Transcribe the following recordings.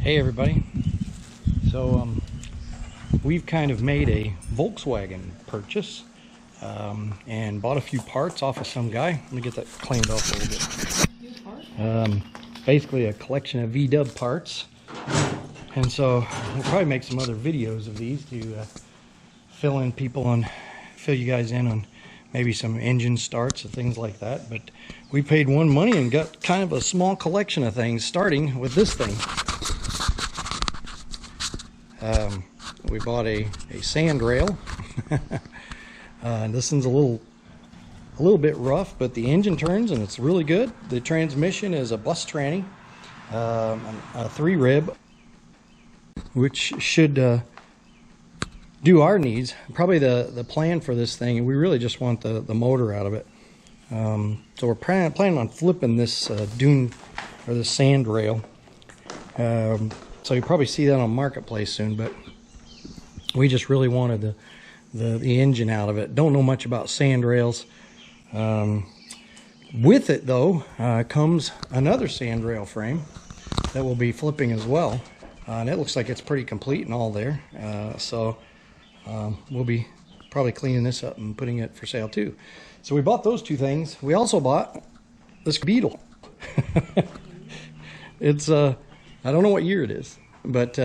Hey everybody, so we've kind of made a Volkswagen purchase and bought a few parts off of some guy. Let me get that cleaned off a little bit. Basically a collection of VW parts, and so we'll probably make some other videos of these to fill you guys in on maybe some engine starts and things like that. But we paid one money and got kind of a small collection of things, starting with this thing. We bought a Sandrail. This one's a little bit rough, but the engine turns and it's really good. The transmission is a bus tranny, a 3-rib, which should do our needs. Probably the plan for this thing, we really just want the motor out of it. So we're planning on flipping this dune or the Sandrail. So you'll probably see that on Marketplace soon, but we just really wanted the engine out of it. Don't know much about Sandrails. With it though comes another Sandrail frame that we'll be flipping as well, and it looks like it's pretty complete and all there. So we'll be probably cleaning this up and putting it for sale too. So we bought those two things. We also bought this Beetle. It's I don't know what year it is, but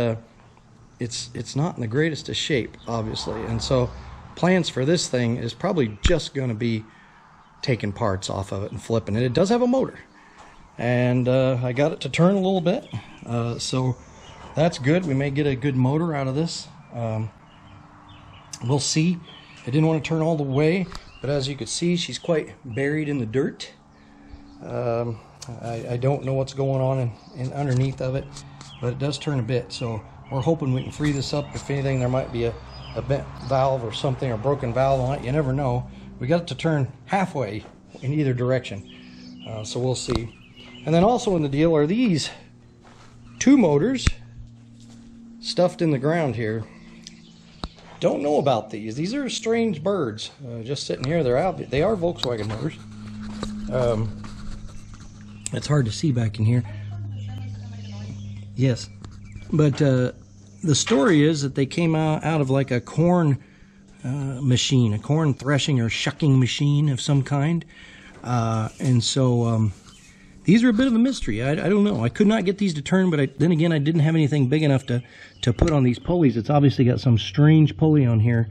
it's not in the greatest of shape, obviously. And so plans for this thing is probably just going to be taking parts off of it and flipping it. It does have a motor, and I got it to turn a little bit, so that's good. We may get a good motor out of this. We'll see. I didn't want to turn all the way, but as you can see, she's quite buried in the dirt. I don't know what's going on in underneath of it, but it does turn a bit, so we're hoping we can free this up. If anything, there might be a bent valve or something, or broken valve on it. You never know. We got it to turn halfway in either direction, so we'll see. And then also in the deal are these two motors stuffed in the ground here. Don't know about these. These are strange birds, just sitting here. They are Volkswagen motors. It's hard to see back in here. Yes, but the story is that they came out of like a corn machine, a corn threshing or shucking machine of some kind, and so these are a bit of a mystery. I don't know. I could not get these to turn, but then again, I didn't have anything big enough to put on these pulleys. It's obviously got some strange pulley on here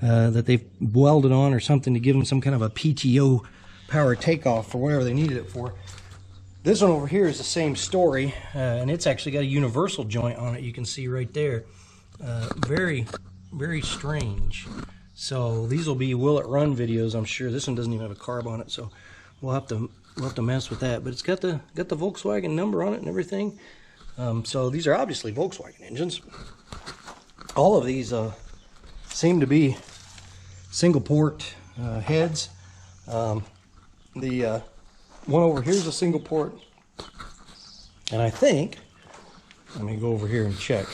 that they've welded on or something to give them some kind of a PTO power takeoff for whatever they needed it for. This one over here is the same story, and it's actually got a universal joint on it. You can see right there. Very, very strange. So these will be will it run videos, I'm sure. This one doesn't even have a carb on it, so we'll have to mess with that. But it's got the Volkswagen number on it and everything. So these are obviously Volkswagen engines. All of these seem to be single port heads. The one over here is a single port, and I think, let me go over here and check.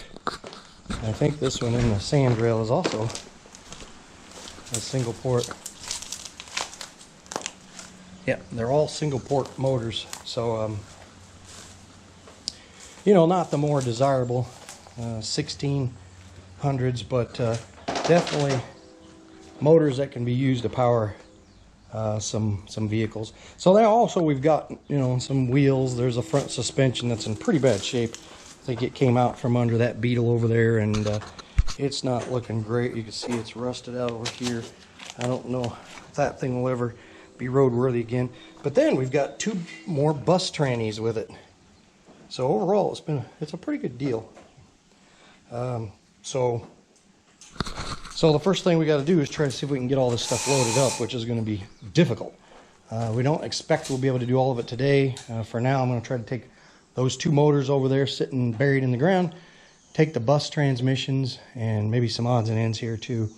I think this one in the Sandrail is also a single port. Yeah, they're all single port motors. So, you know, not the more desirable 1600s, but definitely motors that can be used to power some vehicles. So now also we've got, you know, some wheels. There's a front suspension that's in pretty bad shape. I think it came out from under that Beetle over there, and it's not looking great. You can see it's rusted out over here. I don't know if that thing will ever be roadworthy again. But then we've got two more bus trannies with it. So overall, it's a pretty good deal. So the first thing we got to do is try to see if we can get all this stuff loaded up, which is going to be difficult. We don't expect we'll be able to do all of it today. For now, I'm going to try to take those two motors over there sitting buried in the ground, take the bus transmissions, and maybe some odds and ends here too.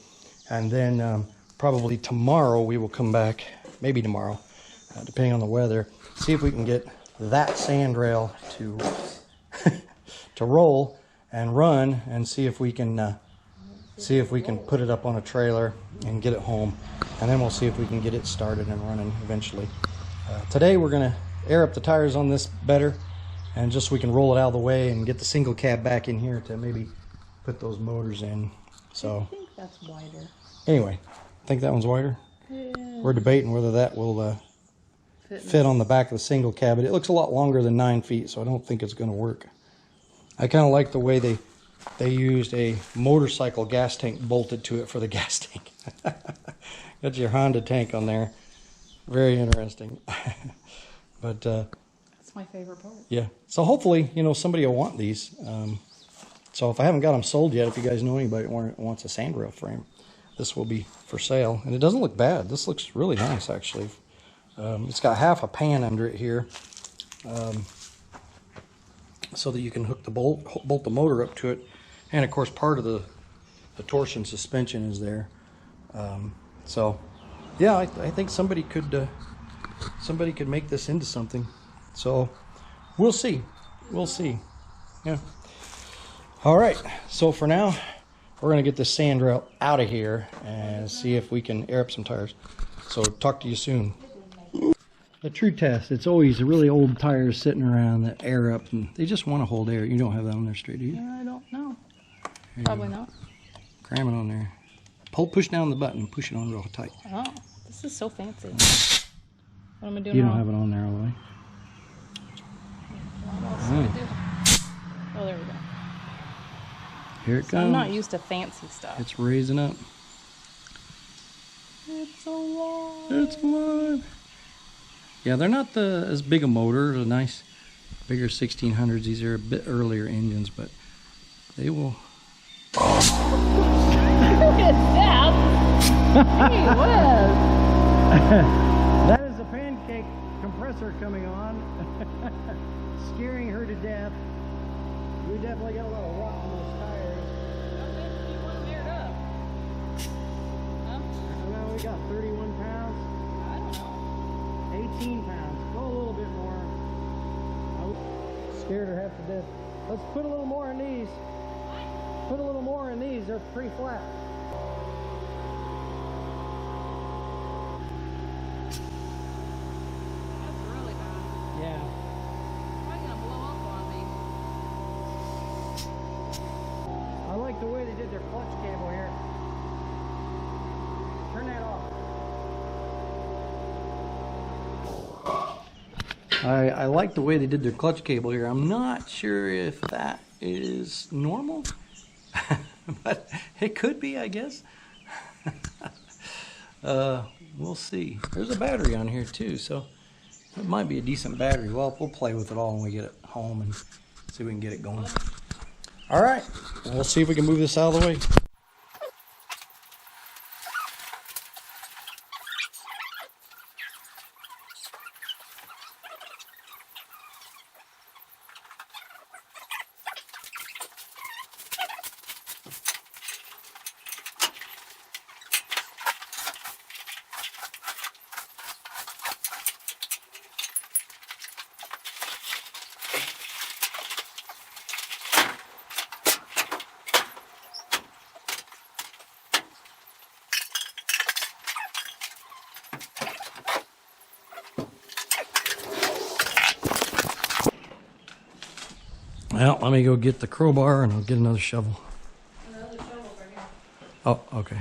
And then probably tomorrow we will come back, maybe tomorrow, depending on the weather, see if we can get that Sandrail to to roll and run, and see if we can put it up on a trailer and get it home, and then we'll see if we can get it started and running eventually. Today we're going to air up the tires on this better and just so we can roll it out of the way and get the single cab back in here to maybe put those motors in. So I think that's wider. anyway, I think that one's wider. Yeah. We're debating whether that will fit on the back of the single cab. It looks a lot longer than 9 feet, so I don't think it's going to work. I kind of like the way they used a motorcycle gas tank bolted to it for the gas tank. Got your Honda tank on there. Very interesting. But that's my favorite part. yeah. So hopefully, you know, somebody will want these. So if I haven't got them sold yet, if you guys know anybody that wants a Sandrail frame, this will be for sale. And it doesn't look bad. This looks really nice, actually. It's got half a pan under it here, so that you can hook the bolt the motor up to it. And of course, part of the torsion suspension is there. So yeah, I think somebody could make this into something. So we'll see. We'll see. Yeah. All right. So for now, we're gonna get this Sandrail out of here and see if we can air up some tires. So talk to you soon. The true test. It's always really old tires sitting around that air up, and they just want to hold air. You don't have that on there straight, do you? I don't know. Probably not. Cram it on there. Push down the button. Push it on real tight. Oh, this is so fancy. What am I doing You wrong? don't have it on there all the way. What else do I do? Oh, there we go. Here it So comes. I'm not used to fancy stuff. It's raising up. It's alive. It's alive. Yeah, they're not as big a motor. They're nice, bigger 1600s. These are a bit earlier engines, but they will. Look at that. Hey, Wes. That is a pancake compressor coming on, scaring her to death. We definitely got a lot of rot in those tires. You want them aired up? Huh? Well, we got 31 pounds. I don't know. 18 pounds. Go a little bit more. I scared her half to death. Let's put a little more in these. Put a little more in these. They're pretty flat. That's really bad. Yeah. Probably gonna blow up on me. I like the way they did their clutch cable here. Turn that off. I like the way they did their clutch cable here. I'm not sure if that is normal, but it could be, I guess. We'll see. There's a battery on here too, so it might be a decent battery. Well, we'll play with it all when we get it home and see if we can get it going. All right, we'll see if we can move this out of the way. Well, let me go get the crowbar and I'll get another shovel. Another shovel right here. Oh, okay.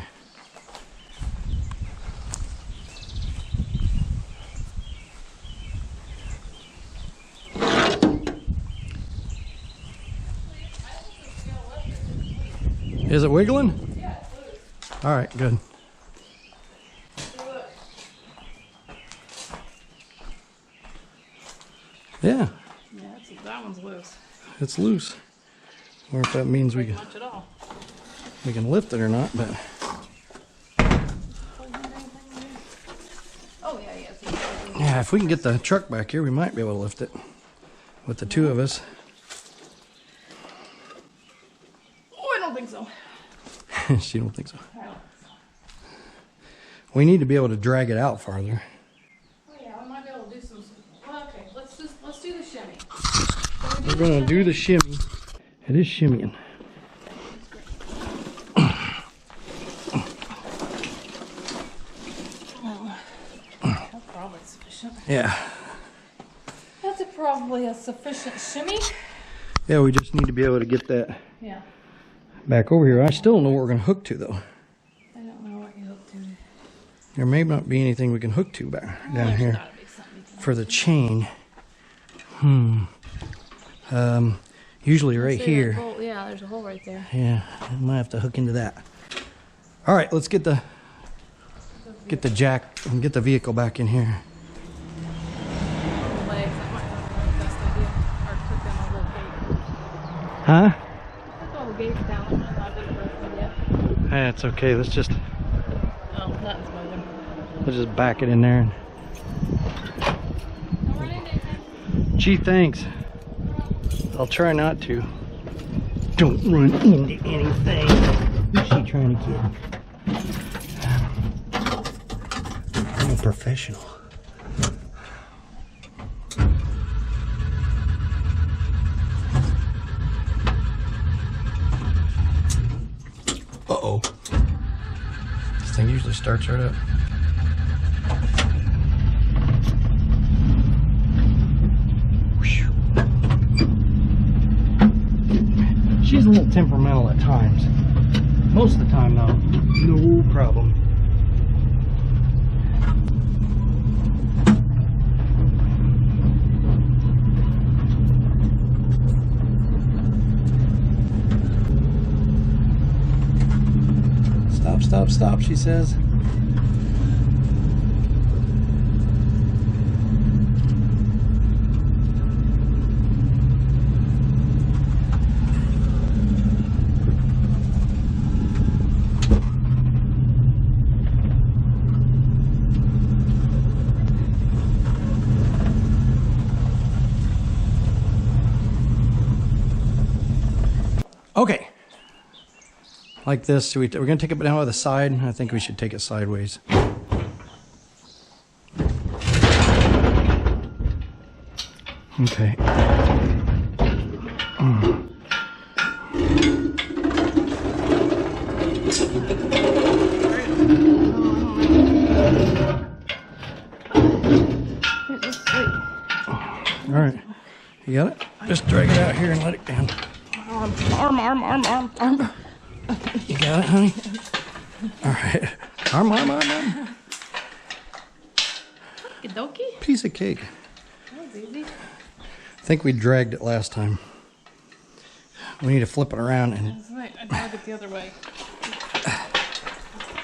Is it wiggling? Yeah, it's loose. All right, good. Look. Yeah, Yeah, that one's loose. it's loose. Or if that means we Not much at all. can lift it or not, but Oh yeah, yeah. yeah, if we can get the truck back here, we might be able to lift it with the two of us. Oh, I don't think so. She don't think so. I don't. We need to be able to drag it out farther. Oh yeah, I might be able to do some. Well, okay, let's do the shimmy. We're gonna do the shimmy. It is shimmying. That's probably sufficient. Yeah. That's probably probably a sufficient shimmy. Yeah, we just need to be able to get that Yeah. back over here. I still don't know what we're going to hook to, though. I don't know what you hook to. There may not be anything we can hook to back down There's here gotta be something you can for hook the to. chain. Usually right See that here. hole? Yeah, there's a hole right there. Yeah, I might have to hook into that. All right, let's get the jack and get the vehicle back in here. Legs, that might not be the best idea. Or put them on the gate. Huh? Put all the gates down. That might not be the best idea. That's okay. Let's just Oh, nothing's moving. back it in there. Don't run into anything. Gee, thanks. I'll try not to. Don't run into anything. Who's she trying to get? I'm a professional. Uh-oh. This thing usually starts right up. She's a little temperamental at times. Most of the time, though, no problem. Stop, stop, stop, she says. Okay, like this. We're going to take it down with the side. I think we should take it sideways. Okay. All right, you got it? Just drag it out here and let it down. Arm. You got it, honey? All right. Arm. Okie-dokie. Piece of cake. That was easy. I think we dragged it last time. We need to flip it around and That's right. I dragged it the other way.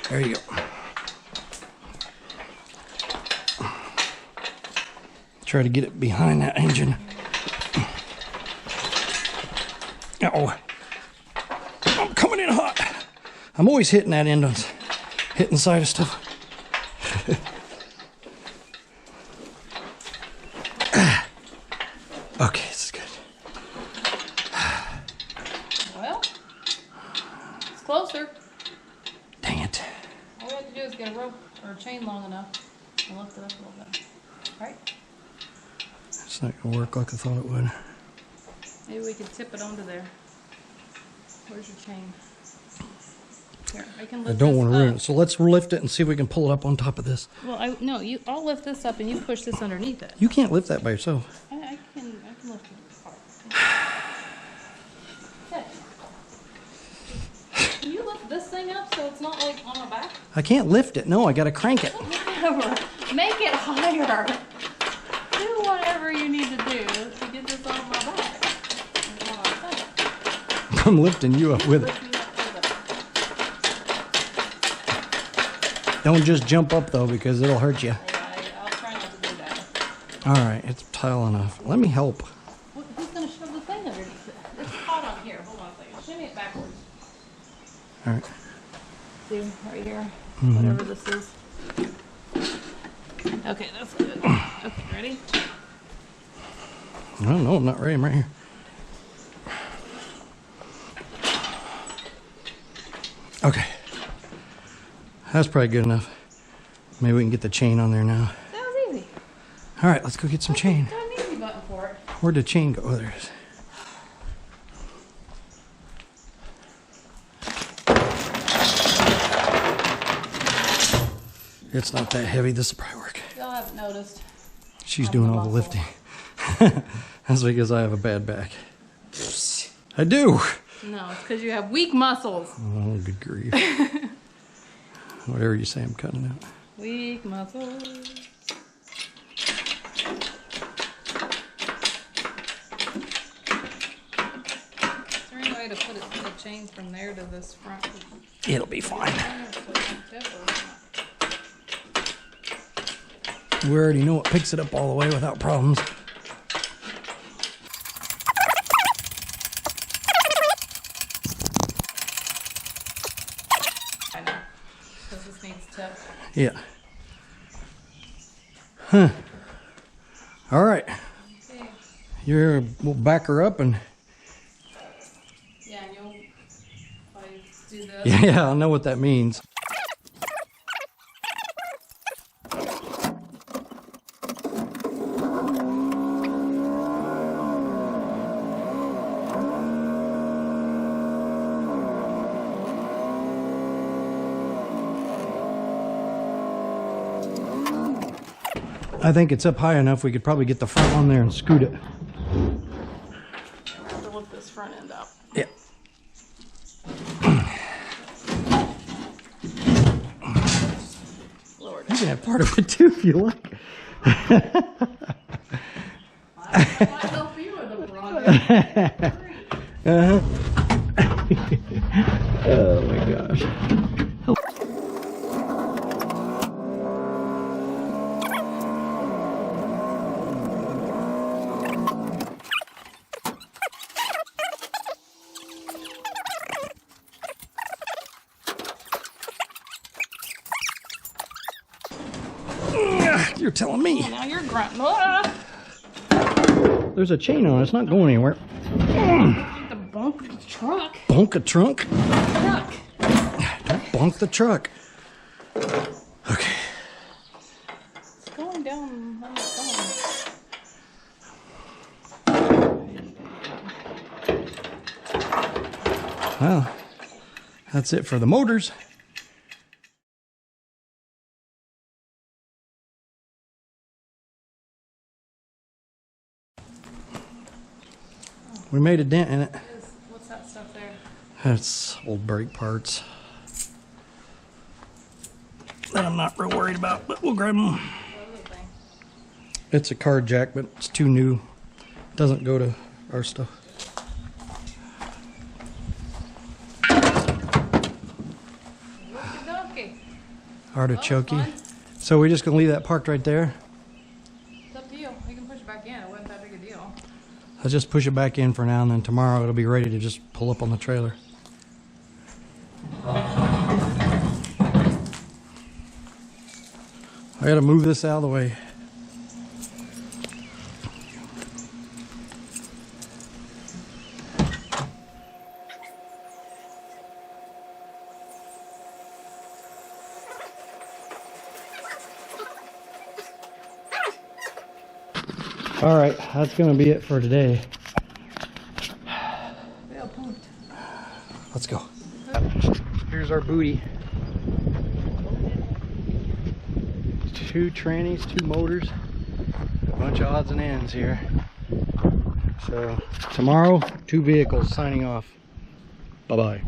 there you go. Try to get it behind that engine. Oh, I'm coming in hot. I'm always hitting that end on, hitting the side of stuff. Okay, this is good. Well, it's closer. Dang it. All we have to do is get a rope or a chain long enough and lift it up a little bit. Right? It's not gonna work like I thought it would. Maybe we could tip it onto there. Where's your chain? Here, I can I lift don't this want to ruin up. it. So let's lift it and see if we can pull it up on top of this. Well, I'll lift this up and you push this underneath it. You can't lift that by yourself. I can lift it apart. Okay. Can you lift this thing up so it's not like on my back? I can't lift it. No, I gotta crank it. Whatever. Make it higher. Do whatever you need to do to get this off my back. That's what I'm saying. I'm lifting you up with it. Lift me up with it. Don't just jump up though, because it'll hurt you. Yeah, I'll try not to do that. All right, it's tall enough. Let me help. Who's going to shove the thing underneath it? It's hot on here. Hold on a second. Shimmy it backwards. All right. See, right here. Whatever this is. Okay, that's good. Okay, ready? I don't know. I'm not ready. I'm right here. Okay. That's probably good enough. Maybe we can get the chain on there now. That was easy. All right, let's go get some chain. Got an easy button for it. Where'd the chain go? Oh, there it is. It's not that heavy. This will probably work. Y'all haven't noticed. She's I'm doing the all the muscle. lifting. That's because I have a bad back. I do. No, it's because you have weak muscles. Oh, good grief. Whatever you say, I'm cutting out. Weak muscles. Is there any way to put the chain from there to this front? It'll be fine. We already know it picks it up all the way without problems. I know. Because this needs tip. Yeah. Huh. All right. Okay. We'll back her up and... Yeah, and you'll probably do this. Yeah, I know what that means. I think it's up high enough we could probably get the front on there and scoot it. I have to lift this front end up. Yeah. Lord. You can have part of it too if you like. I might help you with the Oh my gosh. You're telling me. Oh, now you're grunting. Ah! There's a chain on it. It's not going anywhere. The bunk the truck. Bonk a trunk? Truck. Don't bonk the truck. Okay. It's going down on its own. Well, that's it for the motors. We made a dent in it. What's that stuff there? That's old brake parts that I'm not real worried about, but we'll grab them. What other thing? It's a car jack, but it's too new. Doesn't go to our stuff. Okey-dokey. Artichoke. Well, So we're just gonna leave that parked right there. it's up to you. You can push it back in. It wasn't that big a deal. I'll just push it back in for now, and then tomorrow it'll be ready to just pull up on the trailer. I gotta move this out of the way. All right, that's gonna be it for today. Let's go. Here's our booty. 2 trannies, 2 motors, a bunch of odds and ends here. So tomorrow, 2 vehicles signing off. Bye-bye.